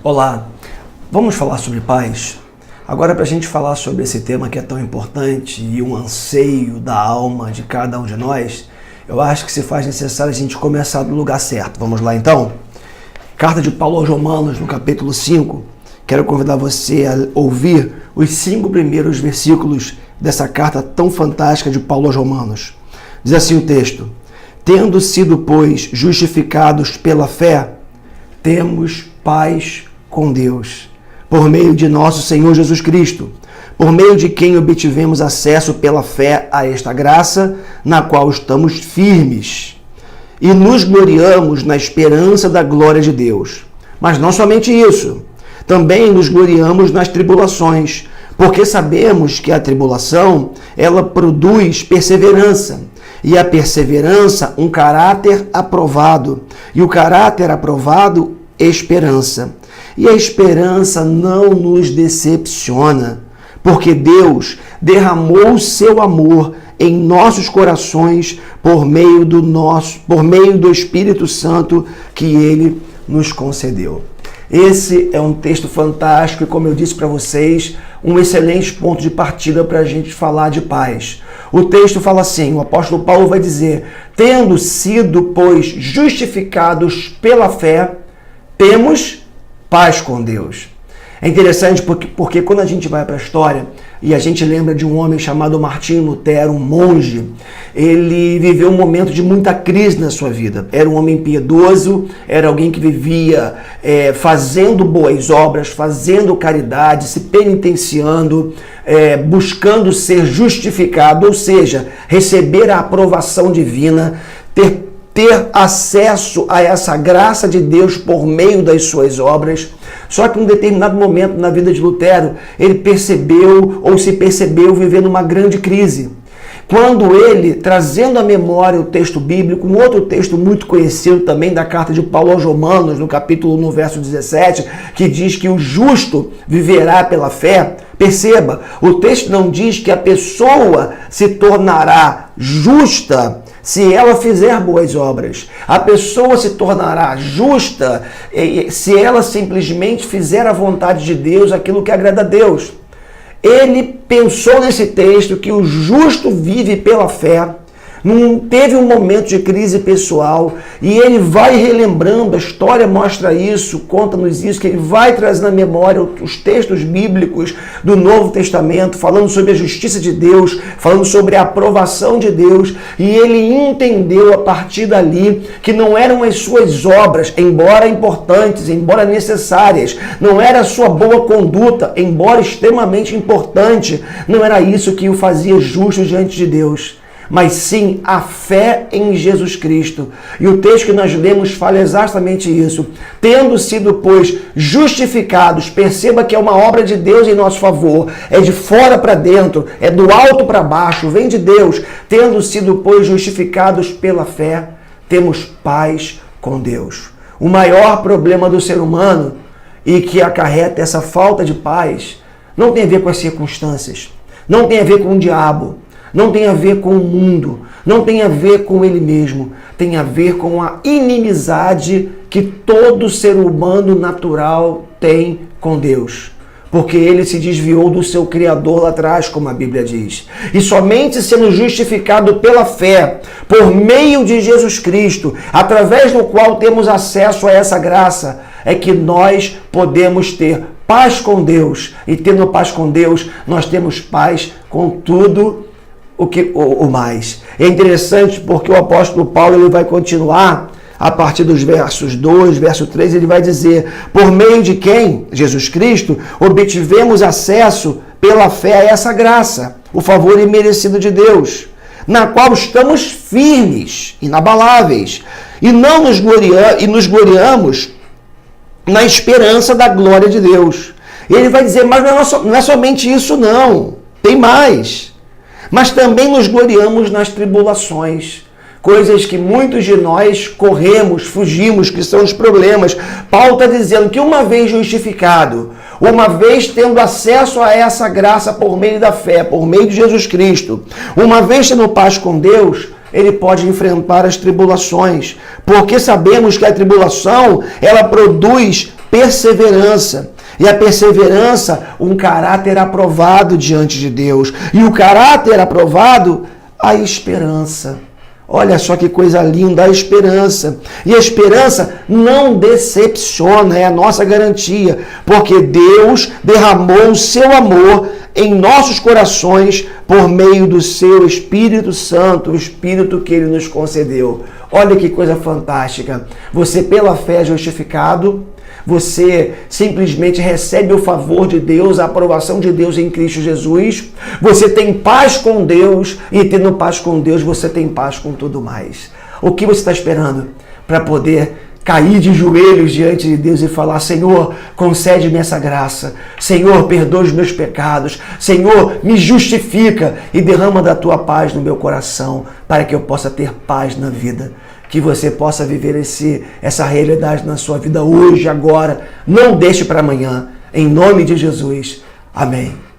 Olá, vamos falar sobre paz? Agora, para a gente falar sobre esse tema que é tão importante e um anseio da alma de cada um de nós, eu acho que se faz necessário a gente começar do lugar certo. Vamos lá então? Carta de Paulo aos Romanos, no capítulo 5. Quero convidar você a ouvir os 5 primeiros versículos dessa carta tão fantástica de Paulo aos Romanos. Diz assim o texto: tendo sido, pois, justificados pela fé, temos paz com Deus, por meio de nosso Senhor Jesus Cristo, por meio de quem obtivemos acesso pela fé a esta graça, na qual estamos firmes, e nos gloriamos na esperança da glória de Deus. Mas não somente isso, também nos gloriamos nas tribulações, porque sabemos que a tribulação, ela produz perseverança, e a perseverança, um caráter aprovado, e o caráter aprovado, esperança. E a esperança não nos decepciona, porque Deus derramou o seu amor em nossos corações por meio do Espírito Santo que Ele nos concedeu. Esse é um texto fantástico e, como eu disse para vocês, um excelente ponto de partida para a gente falar de paz. O texto fala assim, o apóstolo Paulo vai dizer: tendo sido, pois, justificados pela fé, temos paz com Deus. É interessante porque quando a gente vai para a história e a gente lembra de um homem chamado Martinho Lutero, um monge, ele viveu um momento de muita crise na sua vida. Era um homem piedoso, era alguém que vivia fazendo boas obras, fazendo caridade, se penitenciando, buscando ser justificado, ou seja, receber a aprovação divina, ter acesso a essa graça de Deus por meio das suas obras. Só que em um determinado momento na vida de Lutero, ele se percebeu vivendo uma grande crise. Quando ele, trazendo à memória o texto bíblico, um outro texto muito conhecido também da carta de Paulo aos Romanos, no capítulo 1, verso 17, que diz que o justo viverá pela fé. Perceba, o texto não diz que a pessoa se tornará justa se ela fizer boas obras. A pessoa se tornará justa se ela simplesmente fizer a vontade de Deus, aquilo que agrada a Deus. Ele pensou nesse texto que o justo vive pela fé, teve um momento de crise pessoal e ele vai relembrando, a história mostra isso, conta-nos isso, que ele vai trazer na memória os textos bíblicos do Novo Testamento, falando sobre a justiça de Deus, falando sobre a aprovação de Deus, e ele entendeu a partir dali que não eram as suas obras, embora importantes, embora necessárias, não era a sua boa conduta, embora extremamente importante, não era isso que o fazia justo diante de Deus, mas sim a fé em Jesus Cristo. E o texto que nós lemos fala exatamente isso. Tendo sido, pois, justificados, perceba que é uma obra de Deus em nosso favor, é de fora para dentro, é do alto para baixo, vem de Deus. Tendo sido, pois, justificados pela fé, temos paz com Deus. O maior problema do ser humano e que acarreta essa falta de paz não tem a ver com as circunstâncias, não tem a ver com o diabo, não tem a ver com o mundo, não tem a ver com ele mesmo, tem a ver com a inimizade que todo ser humano natural tem com Deus. Porque ele se desviou do seu Criador lá atrás, como a Bíblia diz. E somente sendo justificado pela fé, por meio de Jesus Cristo, através do qual temos acesso a essa graça, é que nós podemos ter paz com Deus. E tendo paz com Deus, nós temos paz com tudo o mais. É interessante porque o apóstolo Paulo ele vai continuar a partir dos versos 2, verso 3, ele vai dizer: por meio de quem, Jesus Cristo, obtivemos acesso pela fé a essa graça, o favor imerecido de Deus, na qual estamos firmes, inabaláveis, e nos gloriamos na esperança da glória de Deus. E ele vai dizer: mas não é somente isso não, tem mais. Mas também nos gloriamos nas tribulações, coisas que muitos de nós corremos, fugimos, que são os problemas. Paulo está dizendo que uma vez justificado, uma vez tendo acesso a essa graça por meio da fé, por meio de Jesus Cristo, uma vez tendo paz com Deus, ele pode enfrentar as tribulações, porque sabemos que a tribulação, ela produz perseverança. E a perseverança, um caráter aprovado diante de Deus. E o caráter aprovado, a esperança. Olha só que coisa linda, a esperança. E a esperança não decepciona, é a nossa garantia, porque Deus derramou o seu amor em nossos corações por meio do seu Espírito Santo, o Espírito que Ele nos concedeu. Olha que coisa fantástica. Você, pela fé, é justificado. Você simplesmente recebe o favor de Deus, a aprovação de Deus em Cristo Jesus. Você tem paz com Deus e, tendo paz com Deus, você tem paz com tudo mais. O que você está esperando para poder cair de joelhos diante de Deus e falar: Senhor, concede-me essa graça. Senhor, perdoa os meus pecados. Senhor, me justifica e derrama da tua paz no meu coração para que eu possa ter paz na vida. Que você possa viver essa realidade na sua vida hoje, agora. Não deixe para amanhã. Em nome de Jesus. Amém.